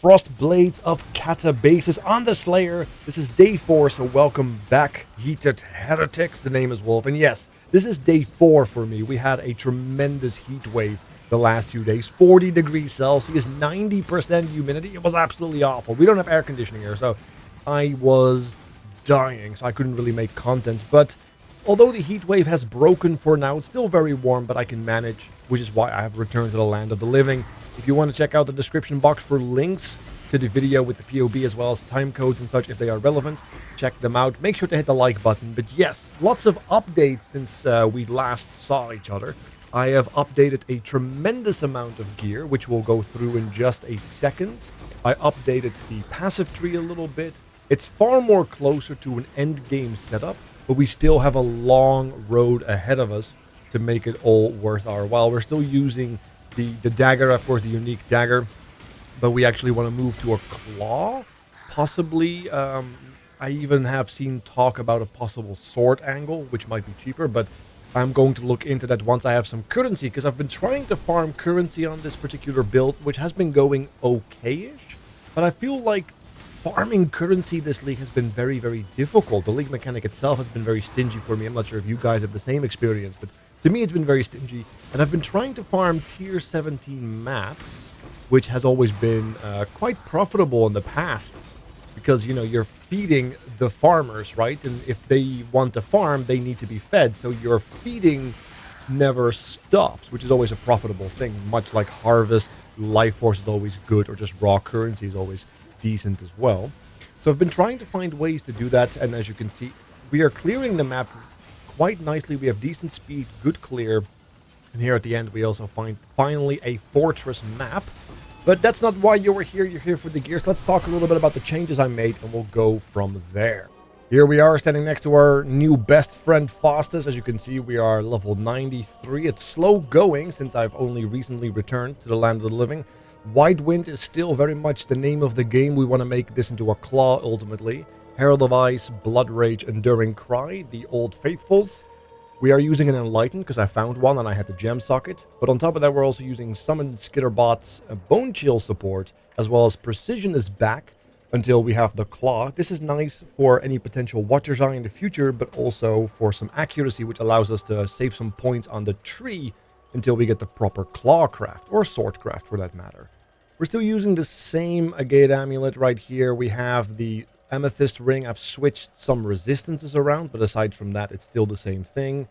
frostblades of Katabasis on the Slayer. This is day 4, so welcome back, heated heretics. The name is Wolf, and yes, this is day 4 for me. We had a tremendous heat wave the last 2 days, 40 degrees Celsius, 90% humidity. It was absolutely awful. We don't have air conditioning here, so I was dying, so I couldn't really make content. But although the heat wave has broken for now, it's still very warm, but I can manage, which is why I have returned to the land of the living. If you want to check out the description box for links to the video with the POV as well as time codes and such if they are relevant, check them out. Make sure to hit the like button. But yes, lots of updates since we last saw each other. I have updated a tremendous amount of gear, which we'll go through in just a second. I updated the passive tree a little bit. It's far more closer to an end game setup, but we still have a long road ahead of us to make it all worth our while. We're still using the dagger, of course, the unique dagger, but we actually want to move to a claw, possibly. I even have seen talk about a possible sword angle, which might be cheaper, but I'm going to look into that once I have some currency, because I've been trying to farm currency on this particular build, which has been going okay-ish, but I feel like farming currency this league has been very, very difficult. The league mechanic itself has been very stingy for me. I'm not sure if you guys have the same experience, but to me, it's been very stingy, and I've been trying to farm tier 17 maps, which has always been quite profitable in the past, because, you know, you're feeding the farmers, right? And if they want to farm, they need to be fed, so your feeding never stops, which is always a profitable thing, much like Harvest, Life Force is always good, or just raw currency is always decent as well. So I've been trying to find ways to do that, and as you can see, we are clearing the map quite nicely. We have decent speed, good clear, and here at the end we also find finally a fortress map. But that's not why you were here. You're here for the gears. Let's talk a little bit about the changes I made, and we'll go from there. Here we are standing next to our new best friend Faustus. As you can see, we are level 93. It's slow going since I've only recently returned to the land of the living. Wide Wind is still very much the name of the game. We want to make this into a claw ultimately. Herald of Ice, Blood Rage, Enduring Cry, the Old Faithfuls. We are using an Enlightened because I found one and I had the gem socket. But on top of that, we're also using Summon Skitterbots, Bone Chill support, as well as Precision is back until we have the Claw. This is nice for any potential Watcher's Eye in the future, but also for some accuracy, which allows us to save some points on the tree until we get the proper Claw craft, or Sword craft for that matter. We're still using the same Agate Amulet right here. We have the Amethyst Ring. I've switched some resistances around, but aside from that, it's still the same thing.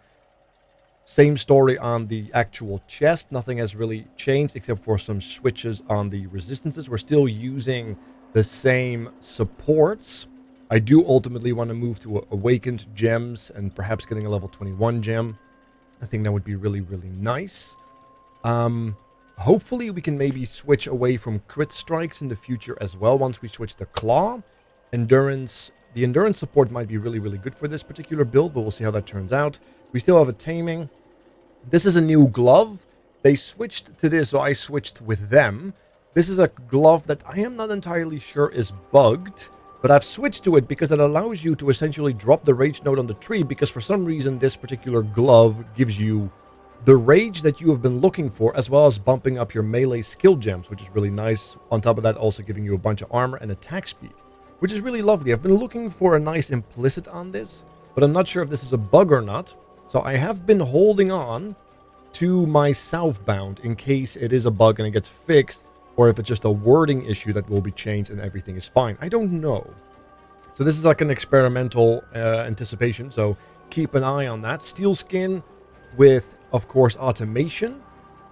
Same story on the actual chest. Nothing has really changed except for some switches on the resistances. We're still using the same supports. I do ultimately want to move to Awakened Gems and perhaps getting a level 21 gem. I think that would be really, really nice. Hopefully we can maybe switch away from crit strikes in the future as well once we switch the Claw. Endurance, the endurance support might be really, really good for this particular build, but we'll see how that turns out. We still have a taming. This is a new glove. They switched to this, so I switched with them. This is a glove that I am not entirely sure is bugged, but I've switched to it because it allows you to essentially drop the rage node on the tree, because for some reason this particular glove gives you the rage that you have been looking for, as well as bumping up your melee skill gems, which is really nice. On top of that, also giving you a bunch of armor and attack speed, which is really lovely. I've been looking for a nice implicit on this, but I'm not sure if this is a bug or not. So I have been holding on to my southbound in case it is a bug and it gets fixed, or if it's just a wording issue that will be changed and everything is fine. I don't know. So this is like an experimental anticipation, so keep an eye on that. Steel skin with, of course, automation,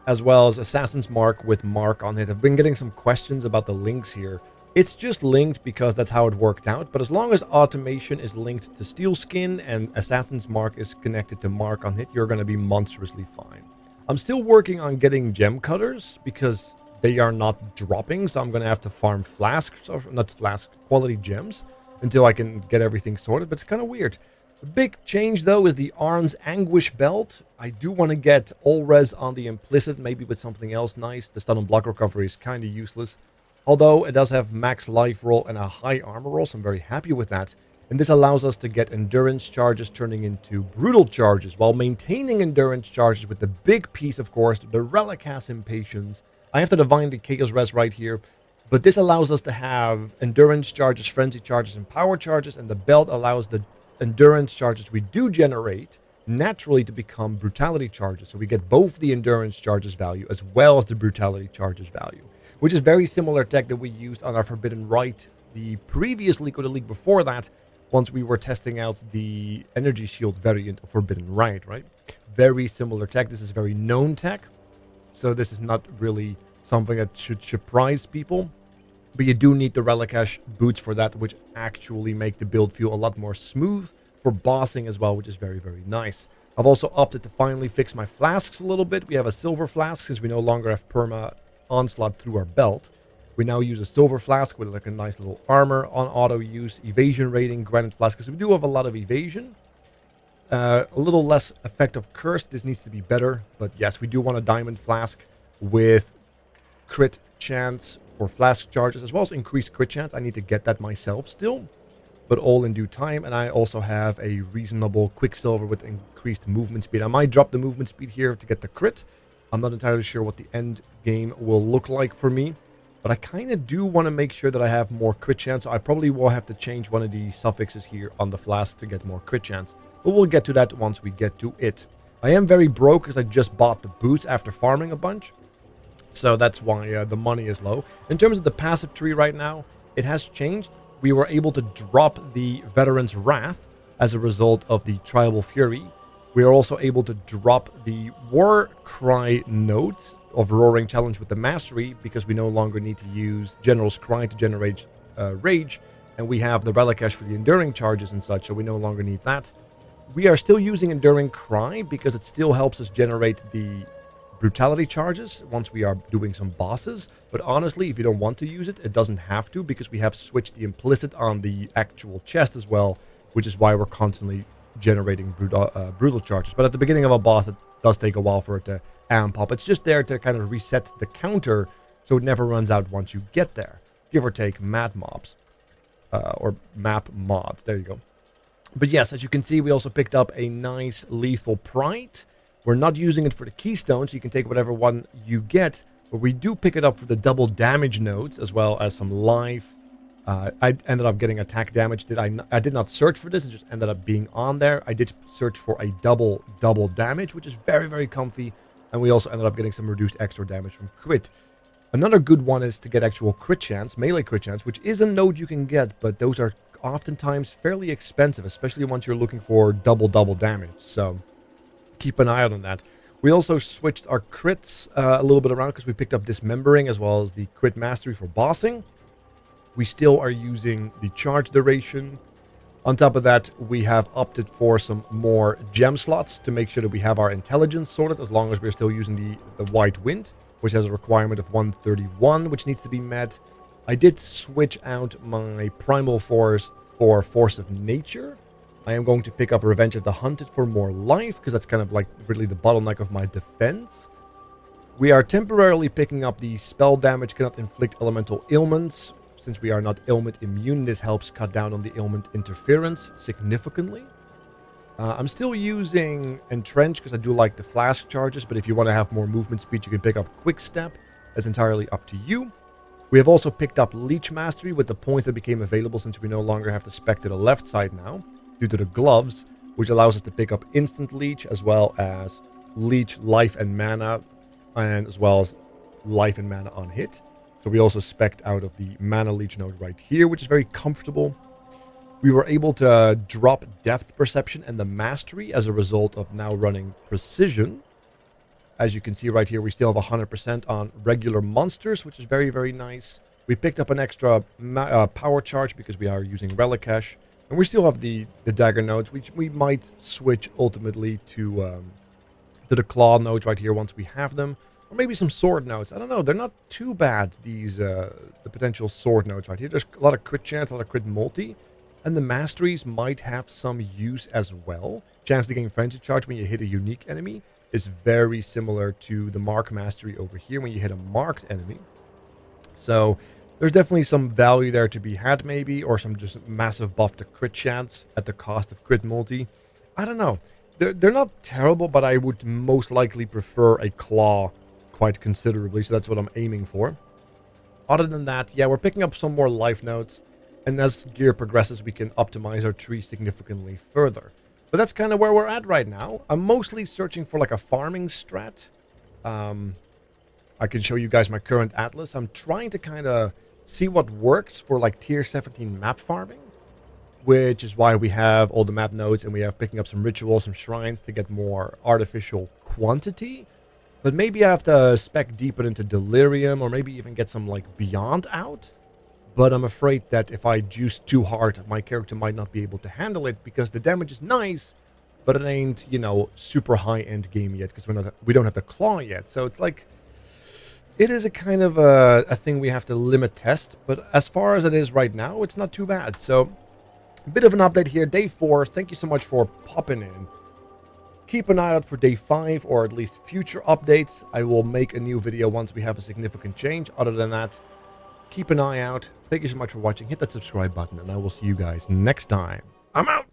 as well as Assassin's Mark with Mark on it. I've been getting some questions about the links here. It's just linked because that's how it worked out, but as long as automation is linked to Steel Skin and Assassin's Mark is connected to Mark on it, you're going to be monstrously fine. I'm still working on getting gem cutters because they are not dropping, so I'm going to have to farm flasks, or not flasks, quality gems until I can get everything sorted, but it's kind of weird. The big change, though, is the Arn's Anguish belt. I do want to get all res on the implicit, maybe with something else nice. The stun and block recovery is kind of useless, although it does have max life roll and a high armor roll, so I'm very happy with that. And this allows us to get endurance charges turning into brutal charges, while maintaining endurance charges with the big piece, of course, the Relic has Impatience. I have to divine the Chaos Res right here. But this allows us to have endurance charges, frenzy charges, and power charges, and the belt allows the endurance charges we do generate naturally to become brutality charges. So we get both the endurance charges value as well as the brutality charges value, which is very similar tech that we used on our Forbidden Right, the previous league or the league before that, once we were testing out the energy shield variant of Forbidden Right, right? Very similar tech. This is very known tech. So this is not really something that should surprise people. But you do need the Relicash boots for that, which actually make the build feel a lot more smooth for bossing as well, which is very, very nice. I've also opted to finally fix my flasks a little bit. We have a silver flask since we no longer have perma onslaught through our belt. We now use a silver flask with like a nice little armor on auto use, evasion rating, granite flask, because we do have a lot of evasion. A little less effective curse. This needs to be better, but yes, we do want a diamond flask with crit chance for flask charges, as well as increased crit chance. I need to get that myself still, but all in due time. And I also have a reasonable quicksilver with increased movement speed. I might drop the movement speed here to get the crit. I'm not entirely sure what the end game will look like for me, but I kind of do want to make sure that I have more crit chance. So I probably will have to change one of the suffixes here on the flask to get more crit chance, but we'll get to that once we get to it. I am very broke because I just bought the boots after farming a bunch. So that's why the money is low. In terms of the passive tree right now, it has changed. We were able to drop the Veteran's Wrath as a result of the Tribal Fury. We are also able to drop the War Cry notes of Roaring Challenge with the Mastery because we no longer need to use General's Cry to generate Rage. And we have the Relicash for the Enduring Charges and such, so we no longer need that. We are still using Enduring Cry because it still helps us generate the brutality charges once we are doing some bosses, but honestly, if you don't want to use it, it doesn't have to, because we have switched the implicit on the actual chest as well, which is why we're constantly generating brutal charges. But at the beginning of a boss, it does take a while for it to amp up. It's just there to kind of reset the counter so it never runs out once you get there, give or take mad mobs or map mods. There you go. But yes, as you can see, we also picked up a nice lethal pride. We're not using it for the keystone, so you can take whatever one you get, but we do pick it up for the double damage nodes, as well as some life. I ended up getting attack damage. I did not search for this, it just ended up being on there. I did search for a double damage, which is very, very comfy, and we also ended up getting some reduced extra damage from crit. Another good one is to get actual crit chance, melee crit chance, which is a node you can get, but those are oftentimes fairly expensive, especially once you're looking for double damage, so keep an eye out on that. We also switched our crits a little bit around because we picked up Dismembering as well as the Crit Mastery for bossing. We still are using the charge duration. On top of that, we have opted for some more gem slots to make sure that we have our intelligence sorted, as long as we're still using the White Wind, which has a requirement of 131, which needs to be met. I did switch out my Primal Force for Force of Nature. I am going to pick up Revenge of the Hunted for more life, because that's kind of like really the bottleneck of my defense. We are temporarily picking up the spell damage cannot inflict elemental ailments. Since we are not ailment immune, this helps cut down on the ailment interference significantly. I'm still using Entrench because I do like the flask charges, but if you want to have more movement speed, you can pick up Quick Step. That's entirely up to you. We have also picked up Leech Mastery with the points that became available since we no longer have the spec to the left side now, due to the gloves, which allows us to pick up instant leech as well as leech life and mana, and as well as life and mana on hit. So we also spec'd out of the mana leech node right here, which is very comfortable. We were able to drop depth perception and the mastery as a result of now running precision. As you can see right here, we still have 100% on regular monsters, which is very, very nice. We picked up an extra power charge because we are using Relicash. And we still have the dagger nodes, which we might switch ultimately to the claw nodes right here once we have them. Or maybe some sword nodes. I don't know. They're not too bad, these the potential sword nodes right here. There's a lot of crit chance, a lot of crit multi. And the masteries might have some use as well. Chance to gain frenzy charge when you hit a unique enemy is very similar to the mark mastery over here when you hit a marked enemy. So there's definitely some value there to be had maybe, or some just massive buff to crit chance at the cost of crit multi. I don't know. They're not terrible, but I would most likely prefer a claw quite considerably, so that's what I'm aiming for. Other than that, yeah, we're picking up some more life nodes. And as gear progresses, we can optimize our tree significantly further. But that's kind of where we're at right now. I'm mostly searching for like a farming strat. I can show you guys my current atlas. I'm trying to kind of see what works for like tier 17 map farming, which is why we have all the map nodes and we have picking up some rituals, some shrines to get more artificial quantity. But maybe I have to spec deeper into delirium or maybe even get some like beyond out. But I'm afraid that if I juice too hard, my character might not be able to handle it because the damage is nice, but it ain't, you know, super high-end game yet because we don't have the claw yet. So it's like, it is a kind of a thing we have to limit test. But as far as it is right now, it's not too bad. So a bit of an update here. Day 4. Thank you so much for popping in. Keep an eye out for day 5 or at least future updates. I will make a new video once we have a significant change. Other than that, keep an eye out. Thank you so much for watching. Hit that subscribe button and I will see you guys next time. I'm out.